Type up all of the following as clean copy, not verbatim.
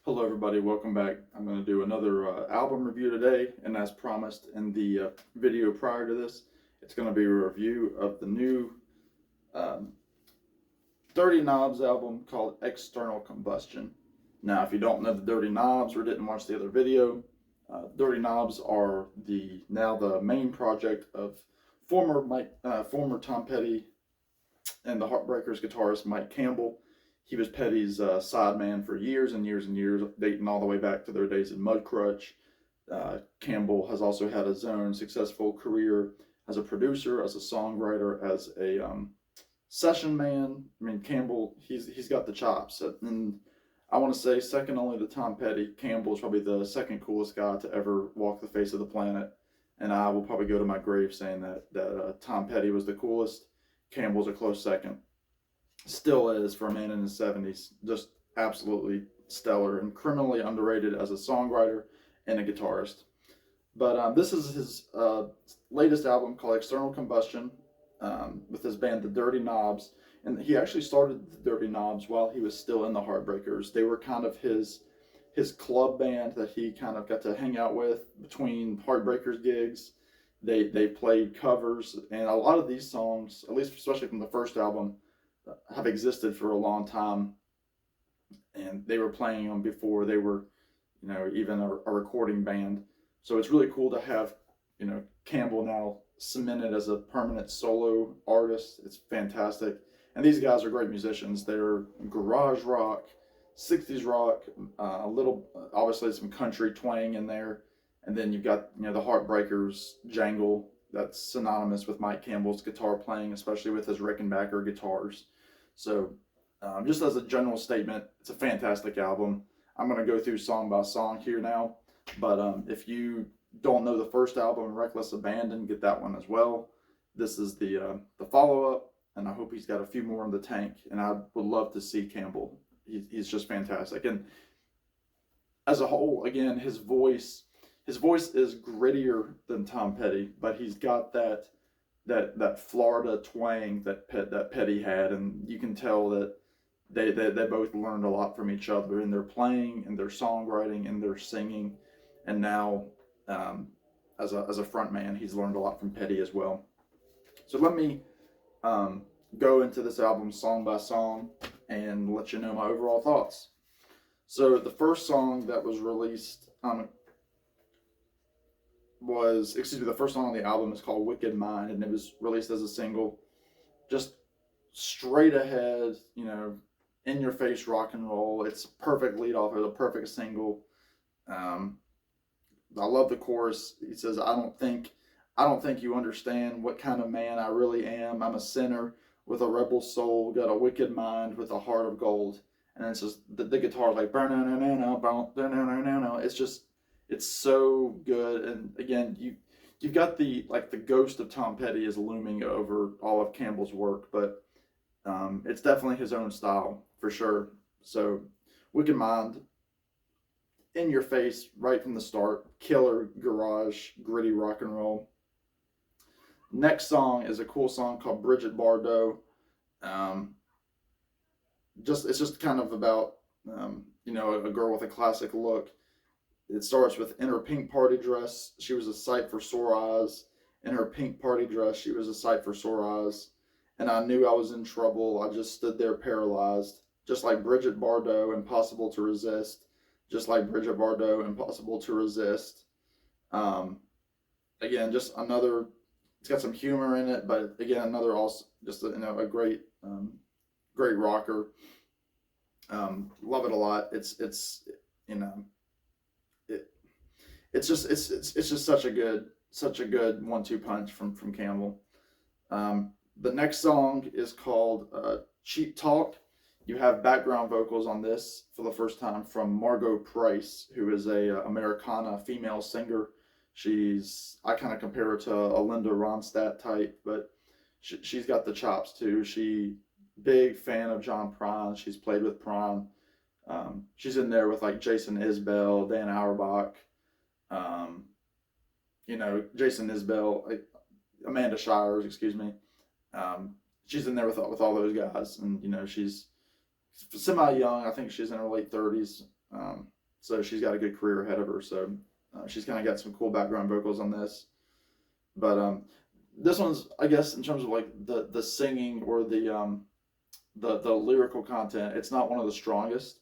Hello, everybody. Welcome back. I'm going to do another album review today, and as promised in the video prior to this, it's going to be a review of the new um, Dirty Knobs album called External Combustion. Now, if you don't know the Dirty Knobs or didn't watch the other video, Dirty Knobs are the main project of former Tom Petty and the Heartbreakers guitarist Mike Campbell. He was Petty's sideman for years and years and years, dating all the way back to their days in Mudcrutch. Campbell has also had his own successful career as a producer, as a songwriter, as a session man. I mean, Campbell, he's got the chops. And I want to say, second only to Tom Petty, Campbell is probably the second coolest guy to ever walk the face of the planet. And I will probably go to my grave saying that Tom Petty was the coolest. Campbell's a close second. Still is for a man in his 70s. Just absolutely stellar and criminally underrated as a songwriter and a guitarist. But this is his latest album called External Combustion with his band The Dirty Knobs. And he actually started The Dirty Knobs while he was still in the Heartbreakers. They were kind of his club band that he kind of got to hang out with between Heartbreakers gigs. They played covers, and a lot of these songs, at least especially from the first album, have existed for a long time, and they were playing them before they were, even a recording band. So it's really cool to have, Campbell now cemented as a permanent solo artist. It's fantastic, and these guys are great musicians. They're garage rock, 60s rock, a little, obviously some country twang in there, and then you've got the Heartbreakers jangle that's synonymous with Mike Campbell's guitar playing, especially with his Rickenbacker guitars. So, just as a general statement, it's a fantastic album. I'm going to go through song by song here now, but if you don't know the first album, Reckless Abandon, get that one as well. This is the follow-up, and I hope he's got a few more in the tank, and I would love to see Campbell. He's just fantastic. And as a whole, again, his voice is grittier than Tom Petty, but he's got that Florida twang that Petty had, and you can tell that they both learned a lot from each other in their playing, and their songwriting, and their singing, and now as a front man, he's learned a lot from Petty as well. So let me go into this album song by song and let you know my overall thoughts. So the first song that was released the first song on the album is called Wicked Mind, and it was released as a single. Just straight ahead, in your face rock and roll. It's a perfect lead off, it's a perfect single. I love the chorus. He says, I don't think you understand what kind of man I really am. I'm a sinner with a rebel soul, got a wicked mind with a heart of gold. And then it's just the guitar is like, it's so good. And again, you've got the ghost of Tom Petty is looming over all of Campbell's work, but it's definitely his own style for sure. So Wicked Mind, in your face right from the start, killer garage gritty rock and roll. Next song is a cool song called Bridget Bardo. It's just kind of about a girl with a classic look. It starts with, in her pink party dress, she was a sight for sore eyes. In her pink party dress, she was a sight for sore eyes. And I knew I was in trouble. I just stood there paralyzed. Just like Bridget Bardo, impossible to resist. Just like Bridget Bardo, impossible to resist. Again, just another, it's got some humor in it, but again, another also, just a great, great rocker. Love it a lot. It's just such a good 1-2 punch from Campbell. The next song is called Cheap Talk. You have background vocals on this for the first time from Margot Price, who is a Americana female singer. I kind of compare her to a Linda Ronstadt type, but she's got the chops too. Big fan of John Prine. She's played with Prine. She's in there with like Jason Isbell, Dan Auerbach, Jason Isbell, Amanda Shires, excuse me. She's in there with all those guys, and she's semi young. I think she's in her late 30s. So she's got a good career ahead of her. So she's kind of got some cool background vocals on this. But this one's, I guess, in terms of like the singing or the lyrical content, it's not one of the strongest.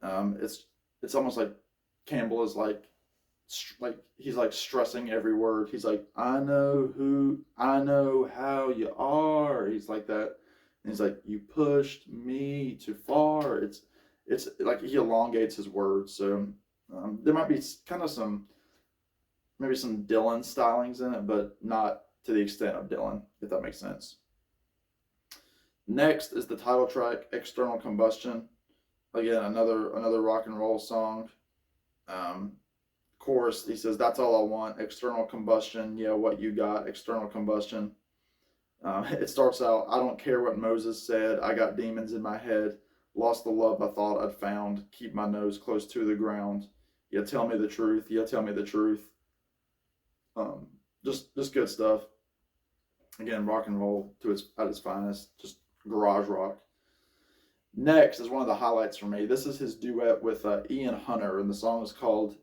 It's almost like Campbell is like he's like stressing every word. He's like, I know how you are. He's like that. And he's like, you pushed me too far. It's like he elongates his words. So there might be kind of maybe some Dylan stylings in it, but not to the extent of Dylan, if that makes sense. Next is the title track, External Combustion. Again, another rock and roll song. Chorus, he says, that's all I want, external combustion. Yeah, what you got, external combustion. It starts out, I don't care what Moses said, I got demons in my head, lost the love I thought I'd found, keep my nose close to the ground. Yeah, tell me the truth. Yeah, tell me the truth. Just good stuff. Again, rock and roll at its finest, just garage rock. Next is one of the highlights for me. This is his duet with Ian Hunter, and the song is called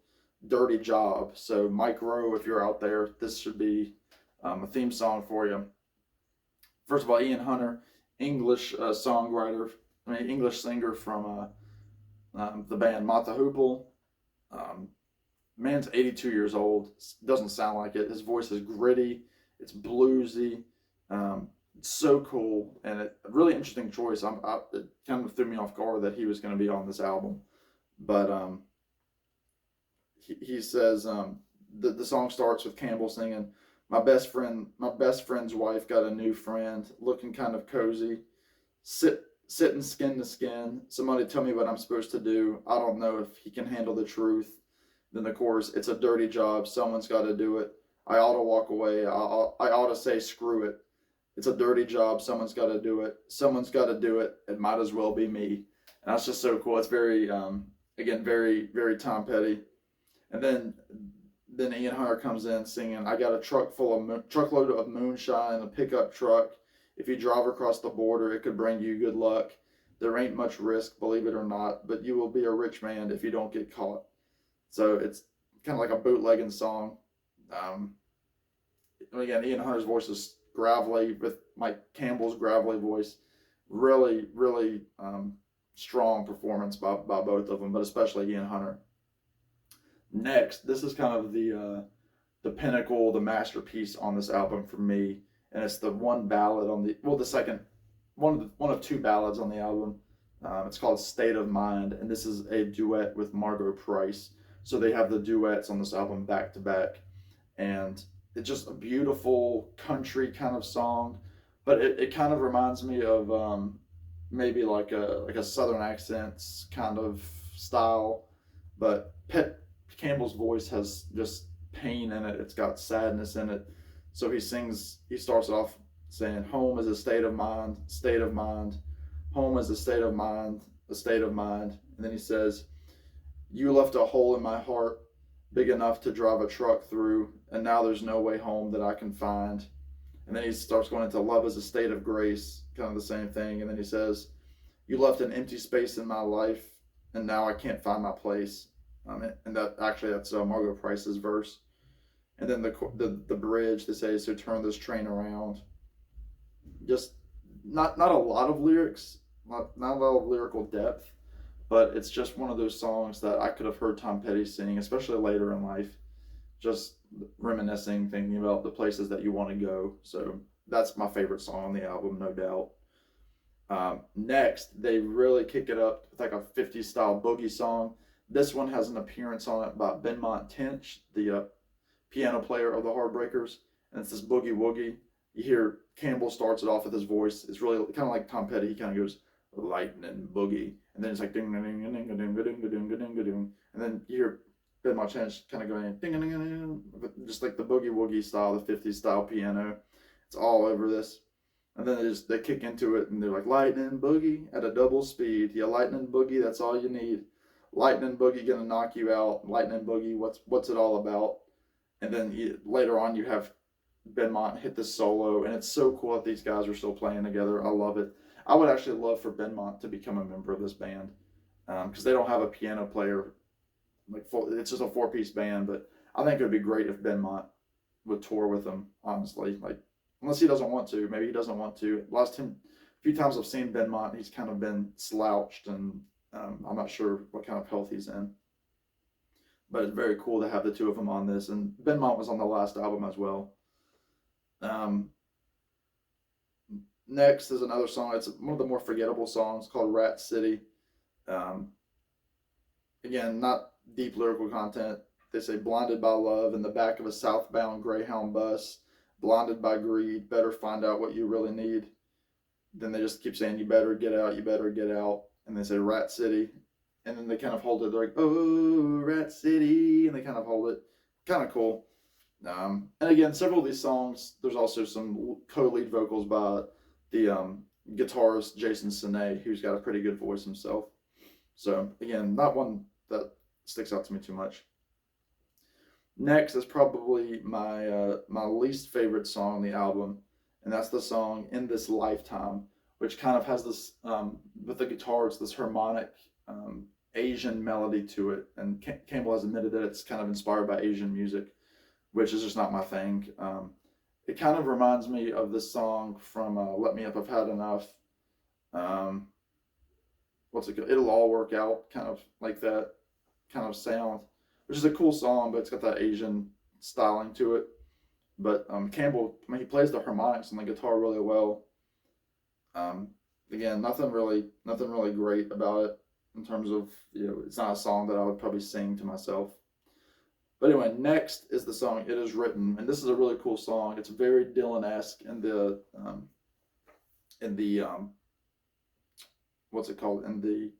Dirty Job. So Mike Rowe, if you're out there, this should be a theme song for you. First of all, Ian Hunter, English songwriter, English singer from the band Mata Hoople. Man's 82 years old. Doesn't sound like it. His voice is gritty. It's bluesy. It's so cool, and a really interesting choice. It kind of threw me off guard that he was going to be on this album, but he says the song starts with Campbell singing, my best friend's wife got a new friend, looking kind of cozy, sitting skin to skin. Somebody tell me what I'm supposed to do. I don't know if he can handle the truth. Then the chorus, it's a dirty job. Someone's got to do it. I ought to walk away. I ought to say screw it. It's a dirty job. Someone's got to do it. Someone's got to do it. It might as well be me. And that's just so cool. It's very, again, very, very Tom Petty. And then Ian Hunter comes in singing, I got a truckload of moonshine in a pickup truck. If you drive across the border, it could bring you good luck. There ain't much risk, believe it or not, but you will be a rich man if you don't get caught. So it's kind of like a bootlegging song. Again, Ian Hunter's voice is gravelly with Mike Campbell's gravelly voice. Really, really strong performance by both of them, but especially Ian Hunter. Next, this is kind of the pinnacle, the masterpiece on this album for me, and it's the one ballad on the second one of two ballads on the album. It's called State of Mind, and this is a duet with Margo Price. So they have the duets on this album back to back, and it's just a beautiful country kind of song, but it kind of reminds me of maybe like a Southern accents kind of style, but Campbell's voice has just pain in it. It's got sadness in it. So he starts off saying, home is a state of mind, state of mind. Home is a state of mind, a state of mind. And then he says, you left a hole in my heart big enough to drive a truck through, and now there's no way home that I can find. And then he starts going into love as a state of grace, kind of the same thing. And then he says, you left an empty space in my life, and now I can't find my place. And that's Margo Price's verse. And then the bridge, they say, so turn this train around. Just not a lot of lyrics, not a lot of lyrical depth, but it's just one of those songs that I could have heard Tom Petty sing, especially later in life, just reminiscing, thinking about the places that you want to go. So that's my favorite song on the album, no doubt. Next, they really kick it up with like a 50s style boogie song. This one has an appearance on it by Benmont Tench, the piano player of the Heartbreakers, and it's this boogie woogie. You hear Campbell starts it off with his voice. It's really kind of like Tom Petty. He kind of goes lightning boogie, and then it's like ding ding ding ding ding ding ding ding ding ding, and then you hear Benmont Tench kind of going ding ding ding, just like the boogie woogie style, the 50s style piano. It's all over this. And then they kick into it, and they're like, lightning boogie at a double speed. Yeah, lightning boogie, that's all you need. Lightning boogie gonna knock you out. Lightning boogie, what's it all about? And then later on, you have Benmont hit the solo, and it's so cool that these guys are still playing together. I love it. I would actually love for Benmont to become a member of this band. because they don't have a piano player. It's just a 4-piece band, but I think it would be great if Benmont would tour with them. Honestly, unless he doesn't want to, maybe he doesn't want to. A few times I've seen Benmont, he's kind of been slouched, and I'm not sure what kind of health he's in. But it's very cool to have the two of them on this, and Benmont was on the last album as well. Next is another song. It's one of the more forgettable songs called Rat City. Again, not deep lyrical content. They say, blinded by love in the back of a southbound Greyhound bus, blinded by greed, better find out what you really need. Then they just keep saying, you better get out, you better get out. And they say Rat City. And then they kind of hold it. They're like, oh, Rat City. And they kind of hold it. Kind of cool. And again, several of these songs, there's also some co-lead vocals by the guitarist Jason Sine, who's got a pretty good voice himself. So again, not one that sticks out to me too much. Next is probably my my least favorite song on the album, and that's the song In This Lifetime, which kind of has this, with the guitar, it's this harmonic Asian melody to it, and Campbell has admitted that it's kind of inspired by Asian music, which is just not my thing. It kind of reminds me of this song from Let Me Up, I've Had Enough. What's it called? It'll All Work Out, kind of like that kind of sound, which is a cool song, but it's got that Asian styling to it. But Campbell, I mean, he plays the harmonics and the guitar really well. Again, nothing really great about it in terms of, it's not a song that I would probably sing to myself. But anyway, next is the song It Is Written, and this is a really cool song. It's very Dylan-esque in the what's it called, in the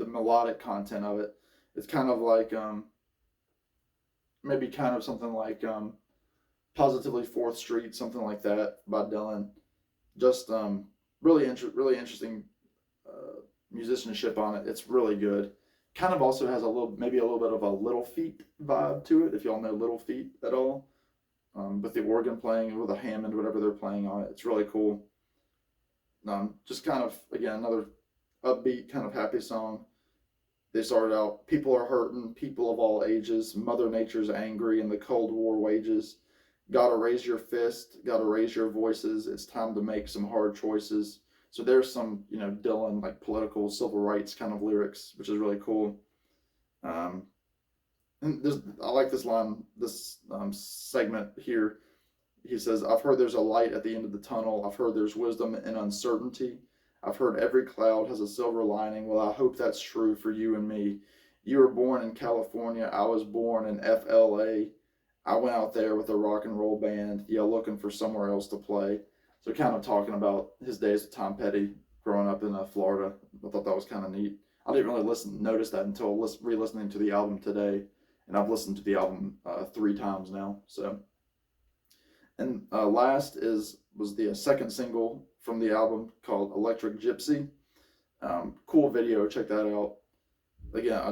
melodic content of it. It's kind of like maybe kind of something like Positively 4th Street, something like that by Dylan. Just really interesting musicianship on it. It's really good. Kind of also has maybe a little bit of a Little Feat vibe to it, if y'all know Little Feat at all, with the organ playing or the Hammond, whatever they're playing on it. It's really cool. Just kind of, again, another upbeat, kind of happy song. They started out, people are hurting, people of all ages, Mother Nature's angry, and the Cold War wages. Gotta raise your fist, gotta raise your voices, it's time to make some hard choices. So there's some, Dylan, like political civil rights kind of lyrics, which is really cool. And I like this line, this segment here. He says, I've heard there's a light at the end of the tunnel. I've heard there's wisdom in uncertainty. I've heard every cloud has a silver lining. Well, I hope that's true for you and me. You were born in California. I was born in FLA. I went out there with a rock and roll band, looking for somewhere else to play. So kind of talking about his days with Tom Petty growing up in Florida. I thought that was kind of neat. I didn't really notice that until re-listening to the album today. And I've listened to the album 3 times now. So, and last was the second single from the album called Electric Gypsy. Cool video, check that out. Again,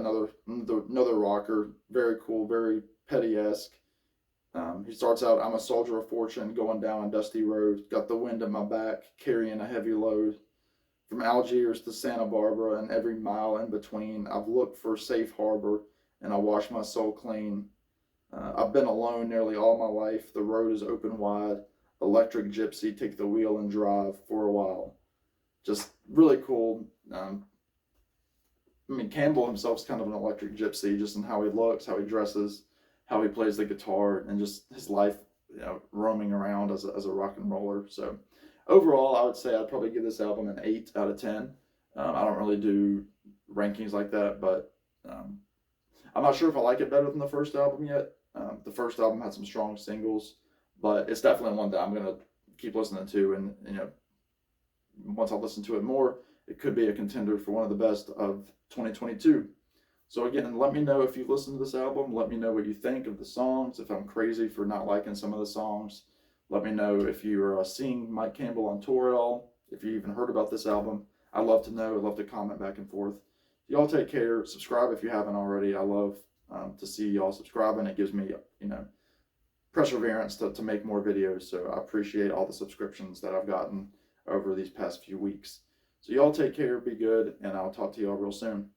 another rocker, very cool, very Petty-esque. He starts out, I'm a soldier of fortune going down a dusty road, got the wind at my back, carrying a heavy load. From Algiers to Santa Barbara and every mile in between, I've looked for safe harbor and I wash my soul clean. I've been alone nearly all my life, the road is open wide, electric gypsy, take the wheel and drive for a while. Just really cool. Campbell himself's kind of an electric gypsy, just in how he looks, how he dresses, how he plays the guitar, and just his life, roaming around as a rock and roller. So overall, I would say I'd probably give this album an 8 out of 10. I don't really do rankings like that, but I'm not sure if I like it better than the first album yet. The first album had some strong singles, but it's definitely one that I'm going to keep listening to, and once I listen to it more, it could be a contender for one of the best of 2022. So again, let me know if you've listened to this album. Let me know what you think of the songs, if I'm crazy for not liking some of the songs. Let me know if you're seeing Mike Campbell on tour at all, if you even heard about this album. I'd love to know. I'd love to comment back and forth. Y'all take care. Subscribe if you haven't already. I love to see y'all subscribing. It gives me, perseverance to make more videos. So I appreciate all the subscriptions that I've gotten over these past few weeks. So y'all take care, be good, and I'll talk to y'all real soon.